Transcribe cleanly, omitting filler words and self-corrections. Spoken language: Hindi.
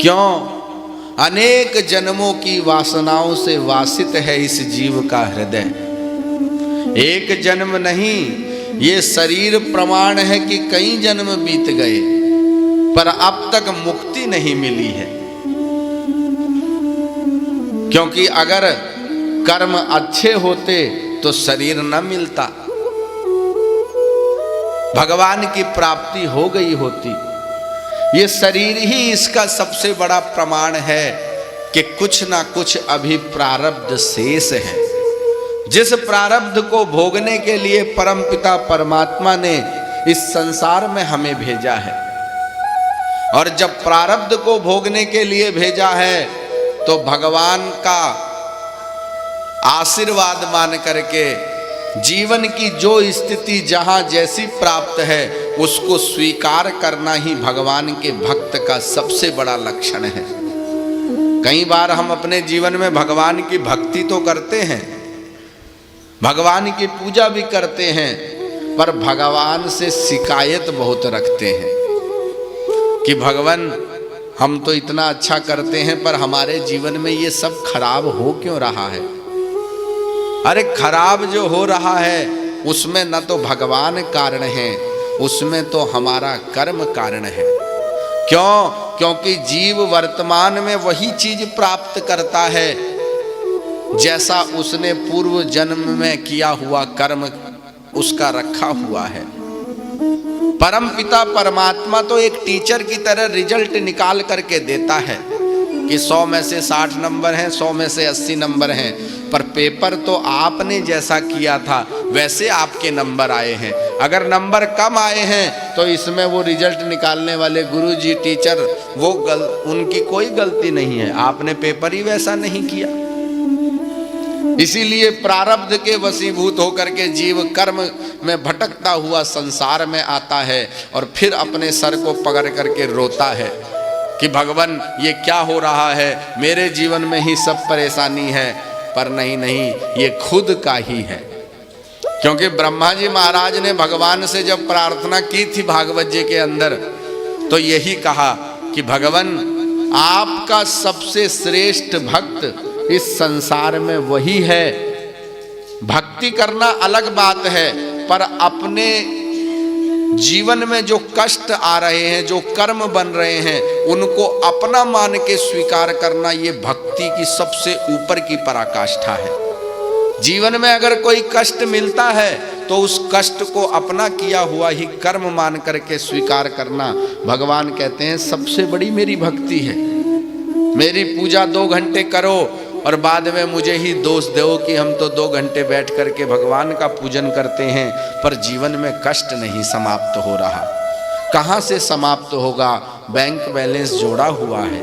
क्यों? अनेक जन्मों की वासनाओं से वासित है इस जीव का हृदय। एक जन्म नहीं, ये शरीर प्रमाण है कि कई जन्म बीत गए, पर अब तक मुक्ति नहीं मिली है। क्योंकि अगर कर्म अच्छे होते तो शरीर न मिलता, भगवान की प्राप्ति हो गई होती। ये शरीर ही इसका सबसे बड़ा प्रमाण है कि कुछ ना कुछ अभी प्रारब्ध शेष है। जिस प्रारब्ध को भोगने के लिए परमपिता परमात्मा ने इस संसार में हमें भेजा है, और जब प्रारब्ध को भोगने के लिए भेजा है तो भगवान का आशीर्वाद मान करके जीवन की जो स्थिति जहां जैसी प्राप्त है उसको स्वीकार करना ही भगवान के भक्त का सबसे बड़ा लक्षण है। कई बार हम अपने जीवन में भगवान की भक्ति तो करते हैं, भगवान की पूजा भी करते हैं, पर भगवान से शिकायत बहुत रखते हैं कि भगवान हम तो इतना अच्छा करते हैं पर हमारे जीवन में ये सब खराब हो क्यों रहा है। अरे खराब जो हो रहा है उसमें न तो भगवान कारण है, उसमें तो हमारा कर्म कारण है। क्यों? क्योंकि जीव वर्तमान में वही चीज प्राप्त करता है जैसा उसने पूर्व जन्म में किया हुआ कर्म उसका रखा हुआ है। परम पिता परमात्मा तो एक टीचर की तरह रिजल्ट निकाल करके देता है कि 100 में से 60 नंबर हैं, 100 में से 80 नंबर हैं, पर पेपर तो आपने जैसा किया था वैसे आपके नंबर आए हैं। अगर नंबर कम आए हैं तो इसमें वो रिजल्ट निकालने वाले गुरुजी टीचर उनकी कोई गलती नहीं है, आपने पेपर ही वैसा नहीं किया। इसीलिए प्रारब्ध के वशीभूत होकर के जीव कर्म में भटकता हुआ संसार में आता है और फिर अपने सर को पकड़ करके रोता है कि भगवान ये क्या हो रहा है, मेरे जीवन में ही सब परेशानी है। पर नहीं नहीं, ये खुद का ही है। क्योंकि ब्रह्मा जी महाराज ने भगवान से जब प्रार्थना की थी भागवत जी के अंदर, तो यही कहा कि भगवान आपका सबसे श्रेष्ठ भक्त इस संसार में वही है। भक्ति करना अलग बात है, पर अपने जीवन में जो कष्ट आ रहे हैं, जो कर्म बन रहे हैं, उनको अपना मान के स्वीकार करना ये भक्ति की सबसे ऊपर की पराकाष्ठा है। जीवन में अगर कोई कष्ट मिलता है तो उस कष्ट को अपना किया हुआ ही कर्म मान करके स्वीकार करना, भगवान कहते हैं सबसे बड़ी मेरी भक्ति है। मेरी पूजा 2 घंटे करो और बाद में मुझे ही दोष दो कि हम तो 2 घंटे बैठ करके भगवान का पूजन करते हैं पर जीवन में कष्ट नहीं समाप्त हो रहा। कहाँ से समाप्त होगा? बैंक बैलेंस जोड़ा हुआ है,